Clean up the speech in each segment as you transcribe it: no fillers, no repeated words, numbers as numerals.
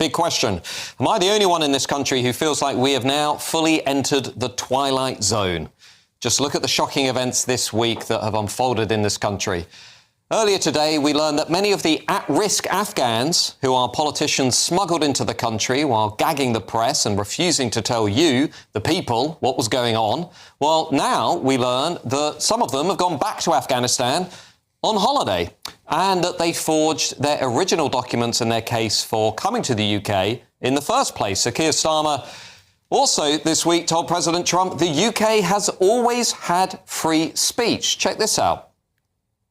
big question. Am I the only one in this country who feels like we have now fully entered the twilight zone? Just look at the shocking events this week that have unfolded in this country. Earlier today, we learned that many of the at-risk Afghans who our politicians smuggled into the country while gagging the press and refusing to tell you, the people, what was going on, well, now we learn that some of them have gone back to Afghanistan on holiday and that they forged their original documents in their case for coming to the UK in the first place. So Keir Starmer also this week told President Trump the UK has always had free speech. Check this out.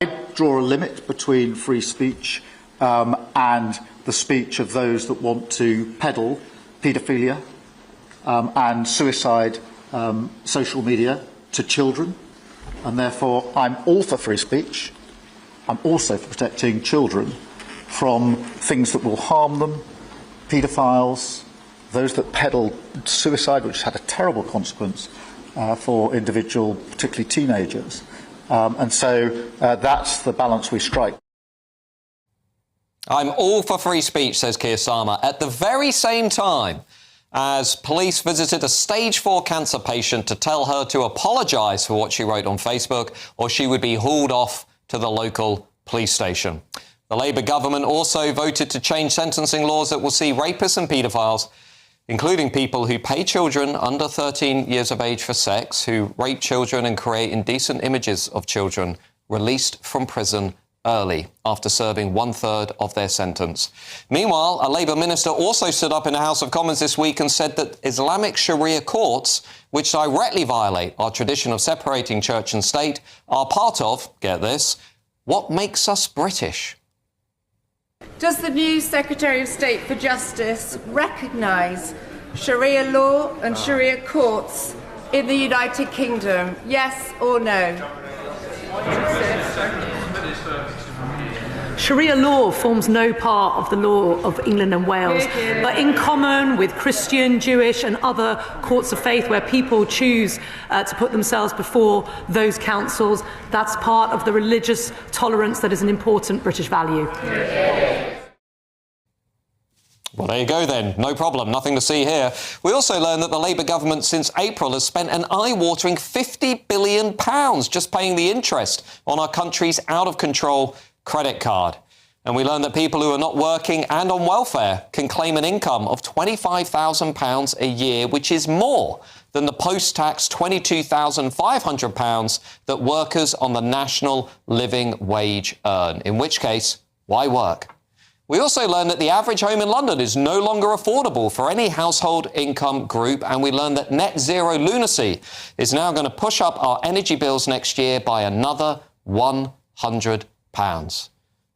I draw a limit between free speech and the speech of those that want to peddle paedophilia and suicide social media to children, and therefore I'm all for free speech. I'm also for protecting children from things that will harm them, paedophiles, those that peddle suicide, which has had a terrible consequence for individual, particularly teenagers. And so that's the balance we strike. I'm all for free speech, says Keir Starmer, at the very same time as police visited a stage 4 cancer patient to tell her to apologise for what she wrote on Facebook, or she would be hauled off to the local police station. The Labour government also voted to change sentencing laws that will see rapists and paedophiles, including people who pay children under 13 years of age for sex, who rape children and create indecent images of children, released from prison early after serving 1/3 of their sentence. Meanwhile, a Labour minister also stood up in the House of Commons this week and said that Islamic sharia courts, which directly violate our tradition of separating church and state, are part of, get this, what makes us British. Does the new Secretary of State for Justice recognise Sharia law and Sharia courts in the United Kingdom? Yes or no? Sharia law forms no part of the law of England and Wales, but in common with Christian, Jewish and other courts of faith where people choose to put themselves before those councils, that's part of the religious tolerance that is an important British value. Well, there you go then. No problem. Nothing to see here. We also learned that the Labour government since April has spent an eye-watering £50 billion just paying the interest on our country's out-of-control credit card. And we learned that people who are not working and on welfare can claim an income of £25,000 a year, which is more than the post-tax £22,500 that workers on the national living wage earn. In which case, why work? We also learned that the average home in London is no longer affordable for any household income group, and we learned that net zero lunacy is now going to push up our energy bills next year by another £100.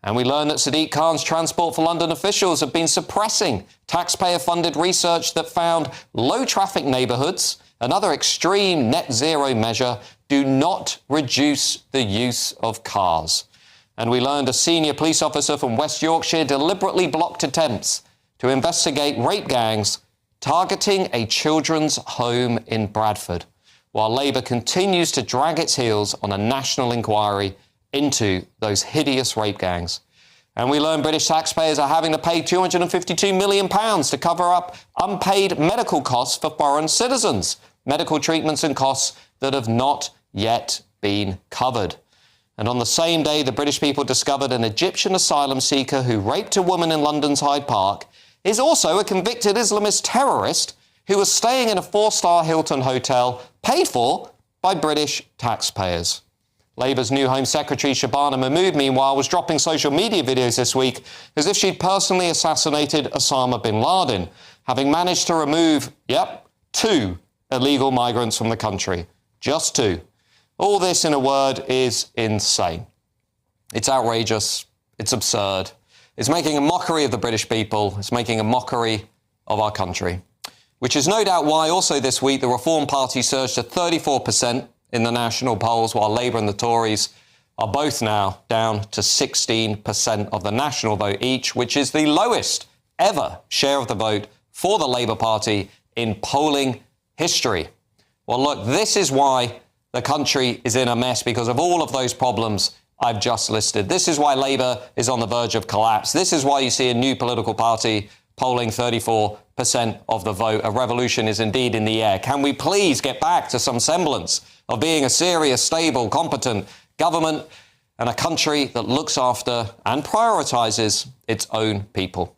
And we learned that Sadiq Khan's Transport for London officials have been suppressing taxpayer-funded research that found low-traffic neighbourhoods, another extreme net zero measure, do not reduce the use of cars. And we learned a senior police officer from West Yorkshire deliberately blocked attempts to investigate rape gangs targeting a children's home in Bradford, while Labour continues to drag its heels on a national inquiry into those hideous rape gangs. And we learned British taxpayers are having to pay £252 million to cover up unpaid medical costs for foreign citizens, medical treatments and costs that have not yet been covered. And on the same day, the British people discovered an Egyptian asylum seeker who raped a woman in London's Hyde Park is also a convicted Islamist terrorist who was staying in a 4-star Hilton hotel paid for by British taxpayers. Labour's new Home Secretary, Shabana Mahmood, meanwhile, was dropping social media videos this week as if she'd personally assassinated Osama bin Laden, having managed to remove, 2 illegal migrants from the country. Just 2. All this, in a word, is insane. It's outrageous. It's absurd. It's making a mockery of the British people. It's making a mockery of our country, which is no doubt why also this week the Reform Party surged to 34% in the national polls, while Labour and the Tories are both now down to 16% of the national vote each, which is the lowest ever share of the vote for the Labour Party in polling history. Well, look, this is why the country is in a mess, because of all of those problems I've just listed. This is why Labour is on the verge of collapse. This is why you see a new political party polling 34% of the vote. A revolution is indeed in the air. Can we please get back to some semblance of being a serious, stable, competent government and a country that looks after and prioritises its own people?